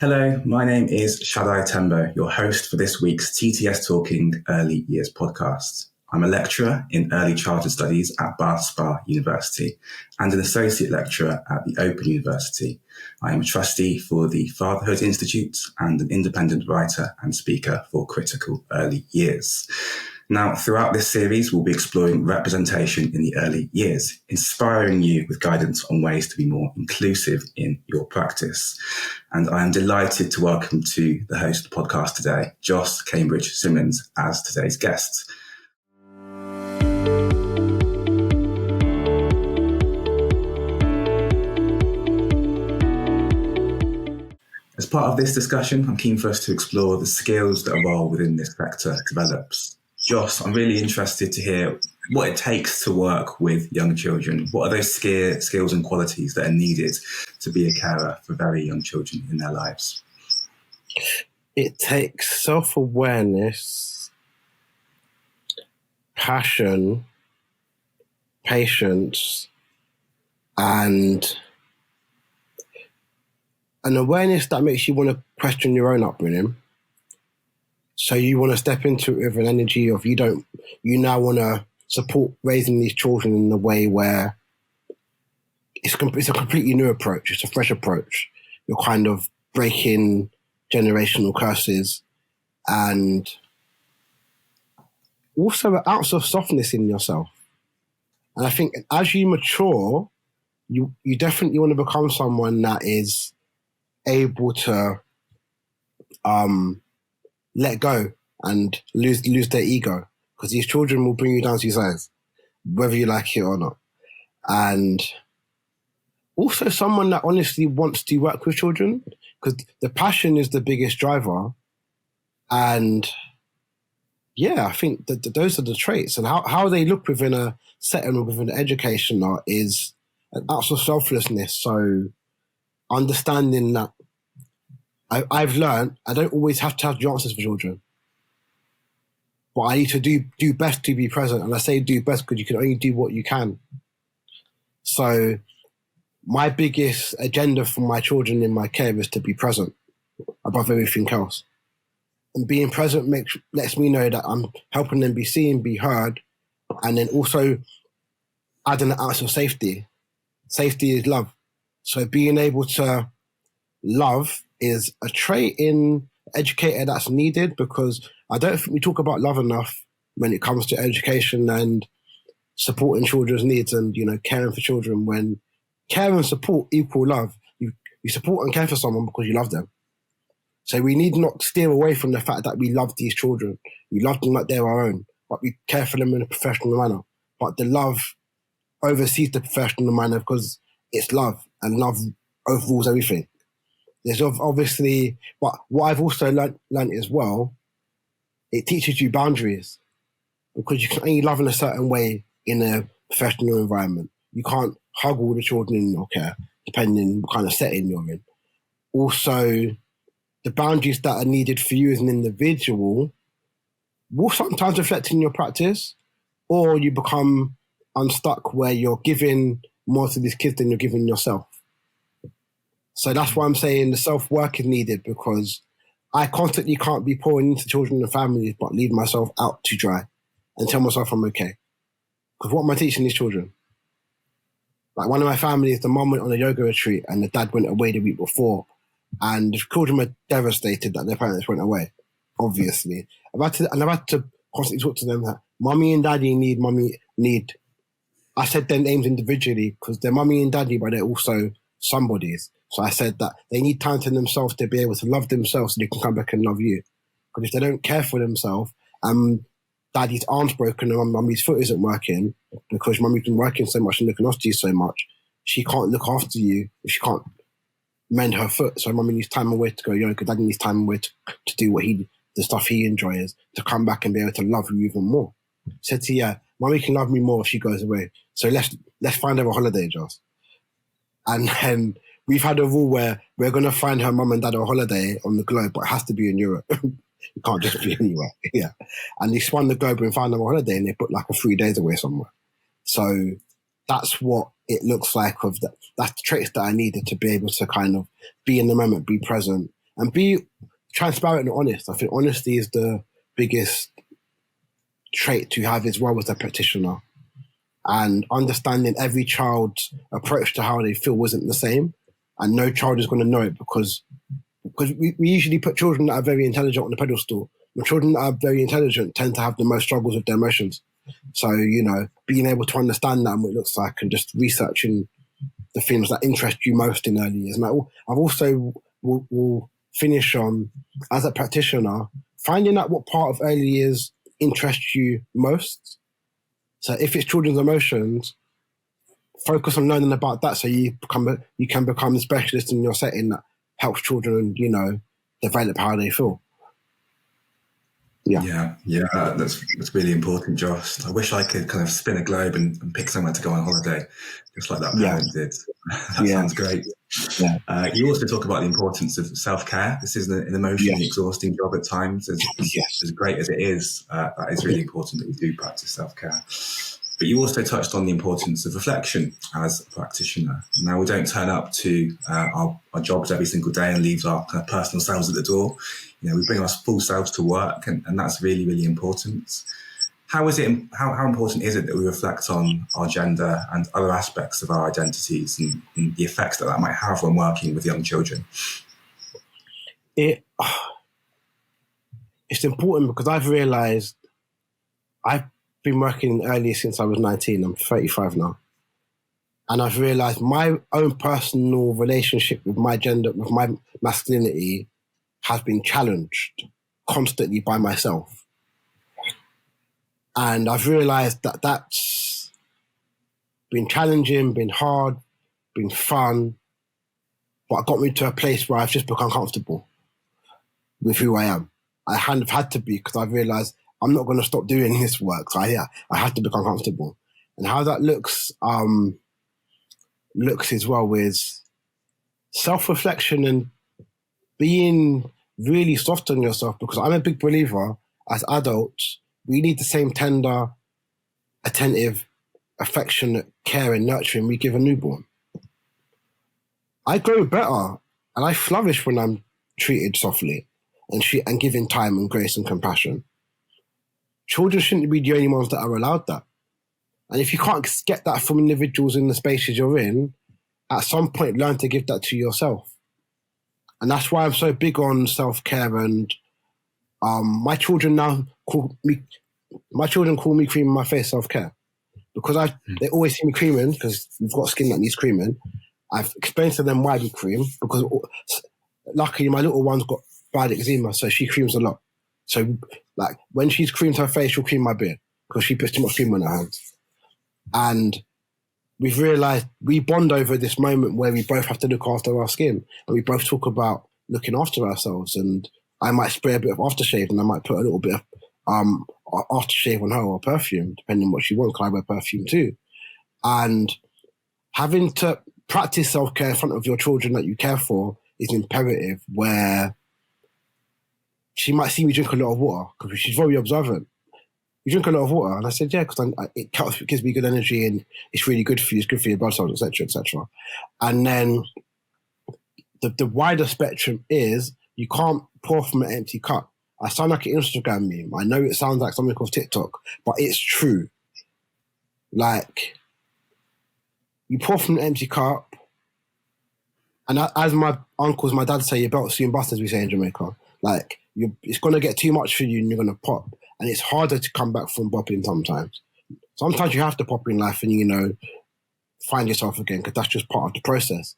Hello, my name is Shaddai Tembo, your host for this week's TTS Talking Early Years podcast. I'm a lecturer in early childhood studies at Bath Spa University and an associate lecturer at the Open University. I am a trustee for the Fatherhood Institute and an independent writer and speaker for critical early years. Now, throughout this series, we'll be exploring representation in the early years, inspiring you with guidance on ways to be more inclusive in your practice. And I am delighted to welcome to the host of the podcast today, Joss Cambridge-Simmons, as today's guest. As part of this discussion, I'm keen for us to explore the skills that a role within this sector develops. Joss, I'm really interested to hear what it takes to work with young children. What are those skills and qualities that are needed to be a carer for very young children in their lives? It takes self-awareness, passion, patience, and an awareness that makes you want to question your own upbringing. So you want to step into it with an energy of you now want to support raising these children in a way where it's a completely new approach. It's a fresh approach. You're kind of breaking generational curses and also an ounce of softness in yourself. And I think as you mature, you definitely want to become someone that is able to let go and lose their ego, because these children will bring you down to your size, whether you like it or not. And also someone that honestly wants to work with children, because the passion is the biggest driver. And yeah, I think that those are the traits. And how they look within a setting, within education is an ounce of selflessness. So understanding that I've learned I don't always have to have the answers for children, but I need to do best to be present. And I say do best because you can only do what you can. So my biggest agenda for my children in my care is to be present above everything else. And being present lets me know that I'm helping them be seen, be heard, and then also adding an ounce of safety. Safety is love. So being able to love is a trait in educator that's needed, because I don't think we talk about love enough when it comes to education and supporting children's needs and, caring for children, when care and support equal love. You support and care for someone because you love them. So we need not steer away from the fact that we love these children. We love them like they're our own, but we care for them in a professional manner. But the love oversees the professional manner because it's love, and love overrules everything. There's obviously, but what I've also learned as well, it teaches you boundaries, because you can only love in a certain way in a professional environment. You can't hug all the children in your care, depending what kind of setting you're in. Also, the boundaries that are needed for you as an individual will sometimes reflect in your practice, or you become unstuck where you're giving more to these kids than you're giving yourself. So that's why I'm saying the self-work is needed, because I constantly can't be pouring into children and families but leave myself out to dry and tell myself I'm okay. Because what am I teaching these children? Like one of my families, the mum went on a yoga retreat and the dad went away the week before, and the children were devastated that their parents went away, obviously. I've had to constantly talk to them that mummy and daddy need. I said their names individually because they're mummy and daddy, but they're also somebody's. So I said that they need time to themselves to be able to love themselves so they can come back and love you. Because if they don't care for themselves, daddy's arm's broken and mummy's foot isn't working because mummy's been working so much and looking after you so much, she can't look after you if she can't mend her foot. So mummy needs time away to go yoga. Daddy needs time away to do the stuff he enjoys, to come back and be able to love you even more. Said to yeah, mummy can love me more if she goes away. So let's find her a holiday, Joss. And then we've had a rule where we're going to find her mum and dad a holiday on the globe, but it has to be in Europe. It can't just be anywhere. Yeah. And they spun the globe and found them a holiday, and they put like a 3 days away somewhere. So that's what it looks like. That's the traits that I needed to be able to kind of be in the moment, be present, and be transparent and honest. I think honesty is the biggest trait to have as well as a practitioner. And understanding every child's approach to how they feel isn't the same. And no child is going to know it because we usually put children that are very intelligent on the pedestal. The children that are very intelligent tend to have the most struggles with their emotions. So, being able to understand that and what it looks like and just researching the things that interest you most in early years. And I've also will finish on, as a practitioner, finding out what part of early years interests you most. So if it's children's emotions, focus on learning about that so you can become a specialist in your setting that helps children, develop how they feel. Yeah, that's really important, Joss. I wish I could kind of spin a globe and pick somewhere to go on holiday, just like that parent did. That sounds great. Yeah. You also talk about the importance of self-care. This is an emotionally exhausting job at times. As great as it is, that is really important that we do practice self-care. But you also touched on the importance of reflection as a practitioner. Now, we don't turn up to our jobs every single day and leave our kind of personal selves at the door. We bring our full selves to work, and that's really, really important. How important is it that we reflect on our gender and other aspects of our identities and the effects that might have when working with young children? It's important because I've realised I've been working early since I was 19. I'm 35 now. And I've realised my own personal relationship with my gender, with my masculinity, has been challenged constantly by myself. And I've realised that that's been challenging, been hard, been fun, but it got me to a place where I've just become comfortable with who I am. I kind of had to be, because I've realised I'm not going to stop doing this work. So I had to become comfortable. And how that looks as well with self-reflection and being really soft on yourself, because I'm a big believer as adults, we need the same tender, attentive, affectionate care and nurturing we give a newborn. I grow better and I flourish when I'm treated softly and given time and grace and compassion. Children shouldn't be the only ones that are allowed that. And if you can't get that from individuals in the spaces you're in, at some point learn to give that to yourself. And that's why I'm so big on self-care. And my children call me cream in my face self-care, because they always see me creaming because we've got skin that needs creaming. I've explained to them why we cream, because luckily my little one's got bad eczema, so she creams a lot. So like when she's creamed her face, she'll cream my beard because she puts too much cream on her hands. And we've realised we bond over this moment where we both have to look after our skin, and we both talk about looking after ourselves. And I might spray a bit of aftershave and I might put a little bit of aftershave on her, or perfume, depending on what she wants, because I wear perfume too. And having to practice self-care in front of your children that you care for is imperative, where she might see me drink a lot of water because she's very observant. You drink a lot of water? And I said, yeah, because it gives me good energy and it's really good for you. It's good for your blood cells, etc., etc. And then the wider spectrum is you can't pour from an empty cup. I sound like an Instagram meme. I know it sounds like something off TikTok, but it's true. Like, you pour from an empty cup, and as my uncles, my dad say, your belt soon busts, as we say in Jamaica. Like, it's going to get too much for you and you're going to pop. And it's harder to come back from popping sometimes. Sometimes you have to pop in life and, find yourself again, because that's just part of the process.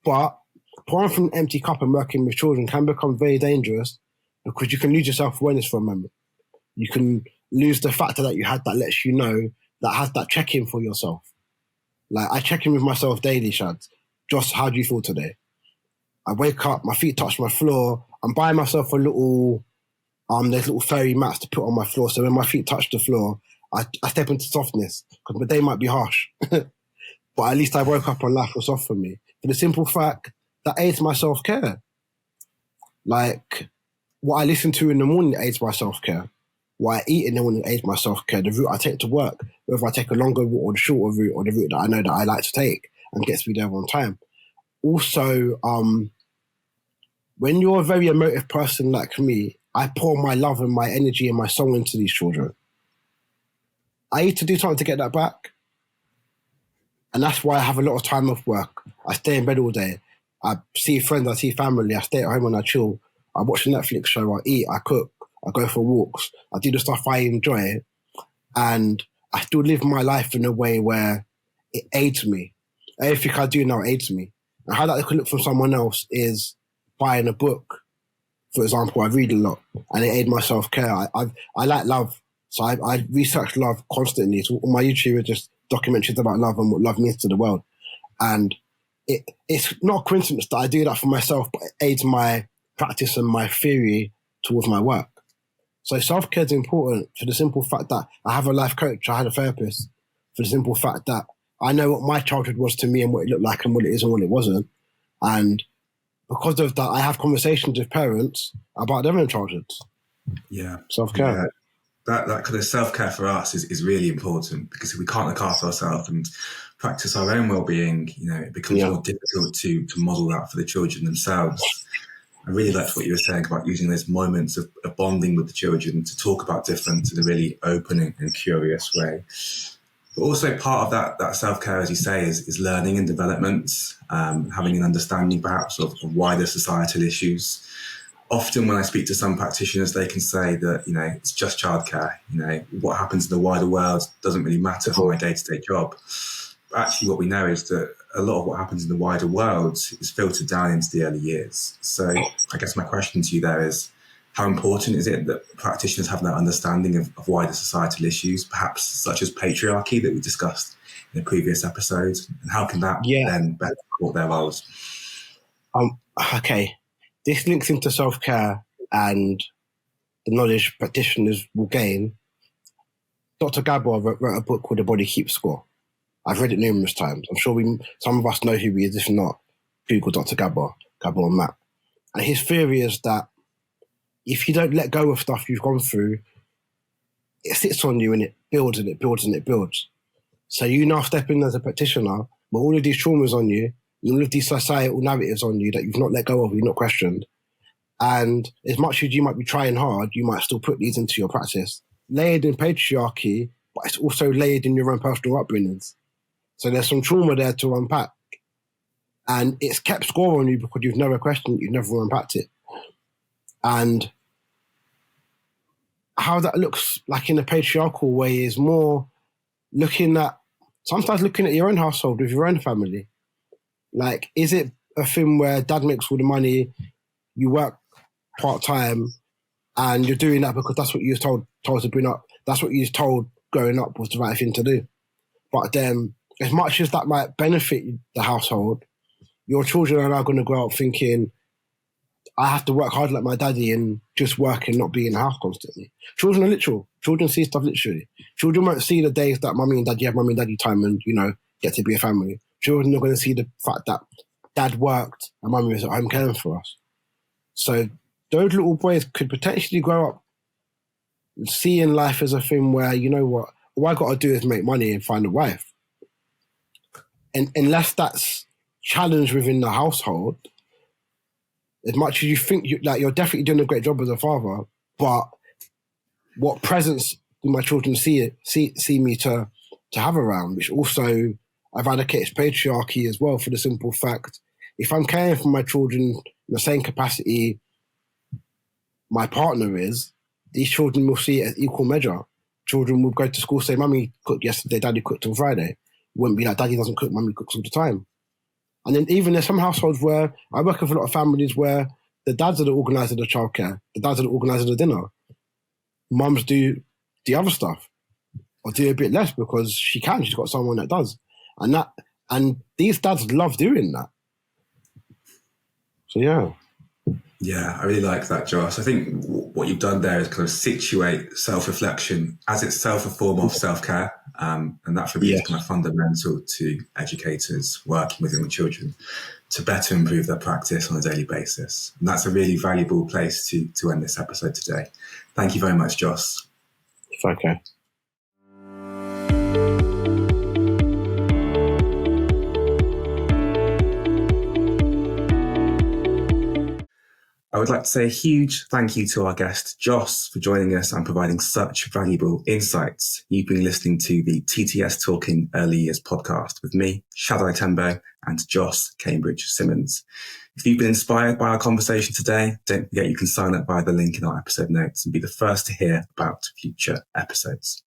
But pouring from an empty cup and working with children can become very dangerous, because you can lose your self-awareness for a moment. You can lose the factor that you had that lets you know, that has that check-in for yourself. Like, I check in with myself daily, Shad. Joss, how do you feel today? I wake up, my feet touch my floor. I'm buying myself a little, there's little fairy mats to put on my floor. So when my feet touch the floor, I step into softness, because my day might be harsh. But at least I woke up and life was soft for me. For the simple fact that aids my self-care. Like, what I listen to in the morning aids my self-care. What I eat in the morning aids my self-care. The route I take to work, whether I take a longer route or the shorter route, or the route that I know that I like to take and gets me there on time. Also, when you're a very emotive person like me, I pour my love and my energy and my soul into these children. I need to do something to get that back. And that's why I have a lot of time off work. I stay in bed all day. I see friends, I see family. I stay at home and I chill. I watch a Netflix show, I eat, I cook, I go for walks. I do the stuff I enjoy. And I still live my life in a way where it aids me. Everything I do now aids me. And how that could look from someone else is buying a book. For example, I read a lot and it aids my self-care. I like love. So I research love constantly. So all my YouTube are just documentaries about love and what love means to the world. And it's not a coincidence that I do that for myself, but it aids my practice and my theory towards my work. So self-care is important for the simple fact that I have a life coach, I had a therapist, for the simple fact that I know what my childhood was to me and what it looked like and what it is and what it wasn't. And because of that, I have conversations with parents about their own childhoods. Yeah. Self-care. Yeah. That kind of self-care for us is really important, because if we can't look after ourselves and practice our own well-being, it becomes more difficult to model that for the children themselves. I really liked what you were saying about using those moments of bonding with the children to talk about difference in a really open and curious way. But also part of that self-care, as you say, is learning and development, having an understanding perhaps of wider societal issues. Often when I speak to some practitioners, they can say that, it's just childcare. What happens in the wider world doesn't really matter for my day-to-day job. But actually what we know is that a lot of what happens in the wider world is filtered down into the early years. So I guess my question to you there is, how important is it that practitioners have that understanding of wider societal issues, perhaps such as patriarchy that we discussed in a previous episode? And how can that then better support their roles? Okay. This links into self-care and the knowledge practitioners will gain. Dr. Gabor wrote a book called The Body Keeps Score. I've read it numerous times. I'm sure some of us know who he is. If not, Google Dr. Gabor and Matt. And his theory is that if you don't let go of stuff you've gone through, it sits on you and it builds and it builds and it builds. So you now step in as a practitioner with all of these traumas on you, all of these societal narratives on you that you've not let go of, you've not questioned. And as much as you might be trying hard, you might still put these into your practice. Layered in patriarchy, but it's also layered in your own personal upbringings. So there's some trauma there to unpack. And it's kept score on you because you've never questioned it, you've never unpacked it. And how that looks like in a patriarchal way is more sometimes looking at your own household with your own family. Like, is it a thing where dad makes all the money, you work part-time, and you're doing that because that's what you was told to bring up, that's what you was told growing up was the right thing to do. But then, as much as that might benefit the household, your children are now going to grow up thinking, I have to work hard like my daddy and just work and not be in the house constantly. Children are literal. Children see stuff literally. Children won't see the days that mummy and daddy have mummy and daddy time and, get to be a family. Children are going to see the fact that dad worked and mummy was at home caring for us. So those little boys could potentially grow up seeing life as a thing where, all I got to do is make money and find a wife. And unless that's challenged within the household, as much as you think you're definitely doing a great job as a father, but what presence do my children see me to have around, which also eradicates patriarchy as well, for the simple fact, if I'm caring for my children in the same capacity my partner is, these children will see it as equal measure. Children will go to school, say, mummy cooked yesterday, daddy cooked on Friday. It wouldn't be like daddy doesn't cook, mummy cooks all the time. And then even there's some households where I work with a lot of families where the dads are the organisers of the childcare, the dads are the organisers of the dinner. Mums do the other stuff, or do a bit less because she's got someone that does. And these dads love doing that. So yeah. Yeah, I really like that, Joss. I think what you've done there is kind of situate self-reflection as itself a form of self-care. And that for me is kind of fundamental to educators working with young children to better improve their practice on a daily basis. And that's a really valuable place to end this episode today. Thank you very much, Joss. It's okay. I would like to say a huge thank you to our guest, Joss, for joining us and providing such valuable insights. You've been listening to the TTS Talking Early Years podcast with me, Shaddai Tembo, and Joss Cambridge-Simmons. If you've been inspired by our conversation today, don't forget you can sign up via the link in our episode notes and be the first to hear about future episodes.